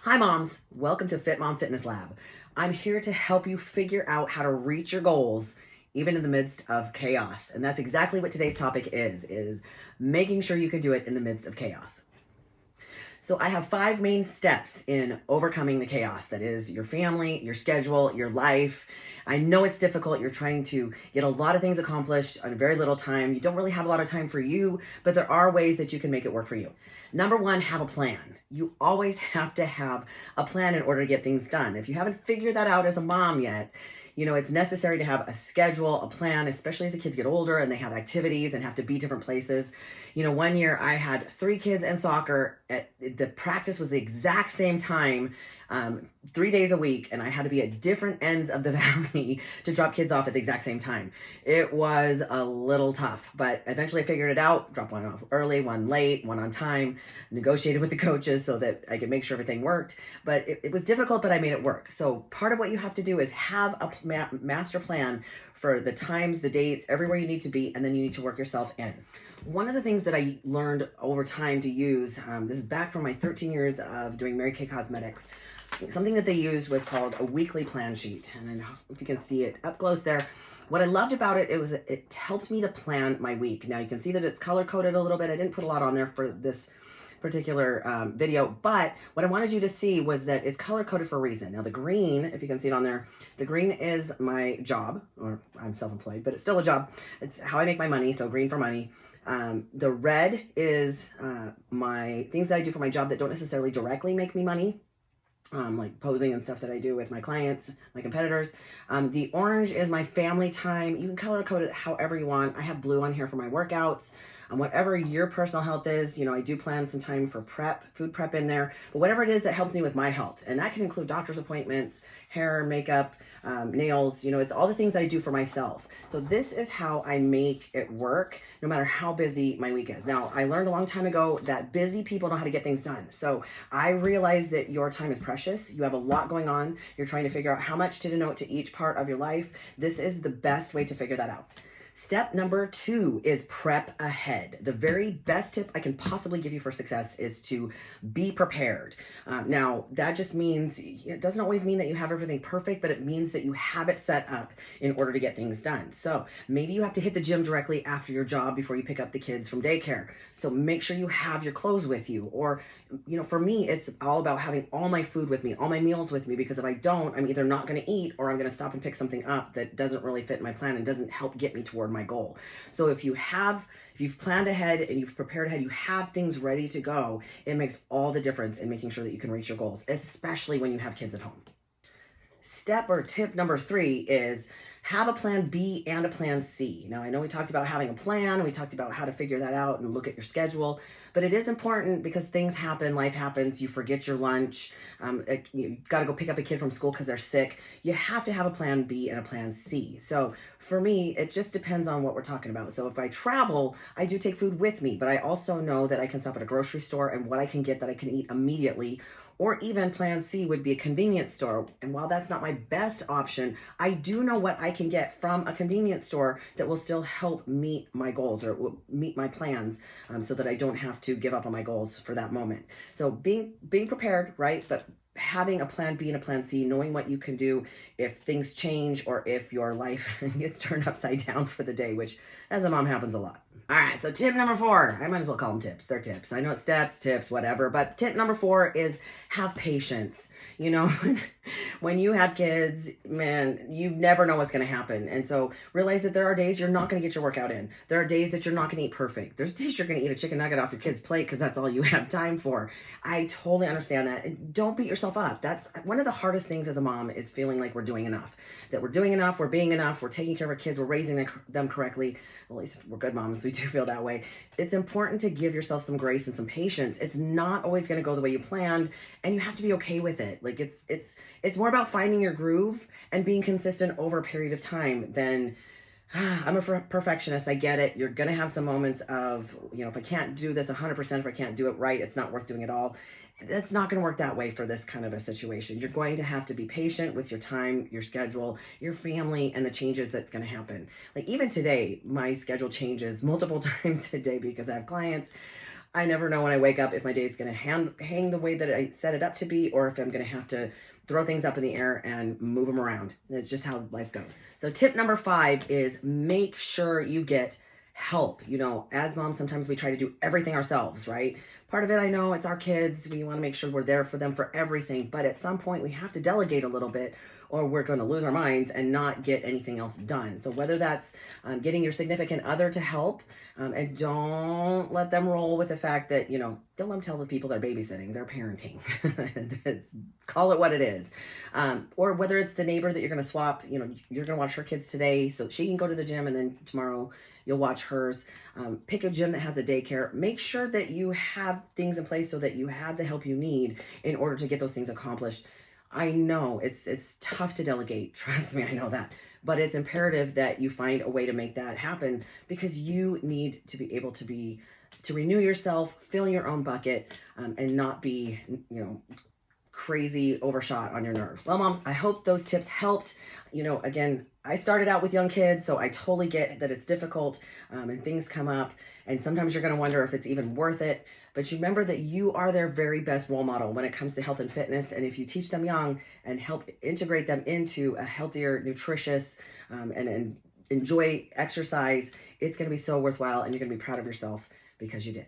Hi moms, welcome to Fit Mom Fitness Lab. I'm here to help you figure out how to reach your goals even in the midst of chaos. And that's exactly what today's topic is making sure you can do it in the midst of chaos. So I have 5 main steps in overcoming the chaos that is your family, your schedule, your life. I know it's difficult. You're trying to get a lot of things accomplished on very little time. You don't really have a lot of time for you, but there are ways that you can make it work for you. Number one, have a plan. You always have to have a plan in order to get things done. If you haven't figured that out as a mom yet, it's necessary to have a schedule, a plan, especially as the kids get older and they have activities and have to be different places. One year I had 3 kids and soccer. The practice was the exact same time, 3 days a week, and I had to be at different ends of the valley to drop kids off at the exact same time. It was a little tough, but eventually I figured it out. Drop one off early, one late, one on time, negotiated with the coaches so that I could make sure everything worked. But it was difficult, but I made it work. So part of what you have to do is have a master plan for the times, the dates, everywhere you need to be, and then you need to work yourself in. One of the things that I learned over time to use, this is back from my 13 years of doing Mary Kay Cosmetics, something that they used was called a weekly plan sheet. And then if you can see it up close there, what I loved about it, it helped me to plan my week. Now you can see that it's color coded a little bit. I didn't put a lot on there for this particular video, but what I wanted you to see was that it's color coded for a reason. Now the green, if you can see it on there, the green is my job, or I'm self-employed, but it's still a job. It's how I make my money, so green for money. The red is my things that I do for my job that don't necessarily directly make me money, like posing and stuff that I do with my clients, my competitors. The orange is my family time. You can color code it however you want. I have blue on here for my workouts. Whatever your personal health is, I do plan some time for food prep in there, but whatever it is that helps me with my health. And that can include doctor's appointments, hair, makeup, nails, it's all the things that I do for myself. So this is how I make it work, no matter how busy my week is. Now, I learned a long time ago that busy people know how to get things done. So I realize that your time is precious. You have a lot going on. You're trying to figure out how much to denote to each part of your life. This is the best way to figure that out. Step number 2 is prep ahead. The very best tip I can possibly give you for success is to be prepared. Now, that just means, it doesn't always mean that you have everything perfect, but it means that you have it set up in order to get things done. So maybe you have to hit the gym directly after your job before you pick up the kids from daycare. So make sure you have your clothes with you. Or, for me, it's all about having all my food with me, all my meals with me, because if I don't, I'm either not going to eat or I'm going to stop and pick something up that doesn't really fit my plan and doesn't help get me toward my goal. So if you've planned ahead and you've prepared ahead, you have things ready to go, it makes all the difference in making sure that you can reach your goals, especially when you have kids at home. Tip number 3 is have a plan B and a plan C. Now, I know we talked about having a plan. We talked about how to figure that out and look at your schedule, but it is important because things happen, life happens. You forget your lunch. You got to go pick up a kid from school because they're sick. You have to have a plan B and a plan C. So for me, it just depends on what we're talking about. So if I travel, I do take food with me, but I also know that I can stop at a grocery store and what I can get that I can eat immediately. Or even plan C would be a convenience store. And while that's not my best option, I do know what I can get from a convenience store that will still help meet my goals or meet my plans, so that I don't have to give up on my goals for that moment. So being prepared, right? But having a plan B and a plan C, knowing what you can do if things change or if your life gets turned upside down for the day, which as a mom happens a lot. All right, so tip number 4, I might as well call them tips. They're tips. I know it's steps, tips, whatever, but tip number 4 is have patience. When you have kids, man, you never know what's going to happen. And so realize that there are days you're not going to get your workout in. There are days that you're not going to eat perfect. There's days you're going to eat a chicken nugget off your kid's plate because that's all you have time for. I totally understand that. And don't beat yourself up. That's one of the hardest things as a mom is feeling like we're doing enough. That we're doing enough, we're being enough, we're taking care of our kids, we're raising them correctly. Well, at least if we're good moms, we do feel that way. It's important to give yourself some grace and some patience. It's not always going to go the way you planned, and you have to be okay with it. Like it's more about finding your groove and being consistent over a period of time than I'm a perfectionist. I get it. You're going to have some moments of, if I can't do this 100%, if I can't do it right, it's not worth doing at all. That's not going to work that way for this kind of a situation. You're going to have to be patient with your time, your schedule, your family, and the changes that's going to happen. Like even today, my schedule changes multiple times a day because I have clients. I never know when I wake up if my day is going to hang the way that I set it up to be, or if I'm going to have to throw things up in the air and move them around. It's just how life goes. So tip number 5 is make sure you get help. You know, as moms, sometimes we try to do everything ourselves, right? Part of it, I know it's our kids. We want to make sure we're there for them for everything. But at some point, we have to delegate a little bit, or we're going to lose our minds and not get anything else done. So whether that's getting your significant other to help, and don't let them roll with the fact that, you know, don't let them tell the people they're babysitting, they're parenting. Call it what it is. Or whether it's the neighbor that you're going to swap, you know, you're going to watch her kids today so she can go to the gym, and then tomorrow you'll watch hers. Pick a gym that has a daycare. Make sure that you have things in place so that you have the help you need in order to get those things accomplished. I know it's tough to delegate. Trust me, I know that. But it's imperative that you find a way to make that happen, because you need to be able to renew yourself, fill your own bucket, and not be, you know, crazy overshot on your nerves. Well, moms, I hope those tips helped. You know, again, I started out with young kids, so I totally get that it's difficult, and things come up, and sometimes you're going to wonder if it's even worth it. But you remember that you are their very best role model when it comes to health and fitness. And if you teach them young and help integrate them into a healthier, nutritious, and enjoy exercise, it's going to be so worthwhile, and you're going to be proud of yourself because you did.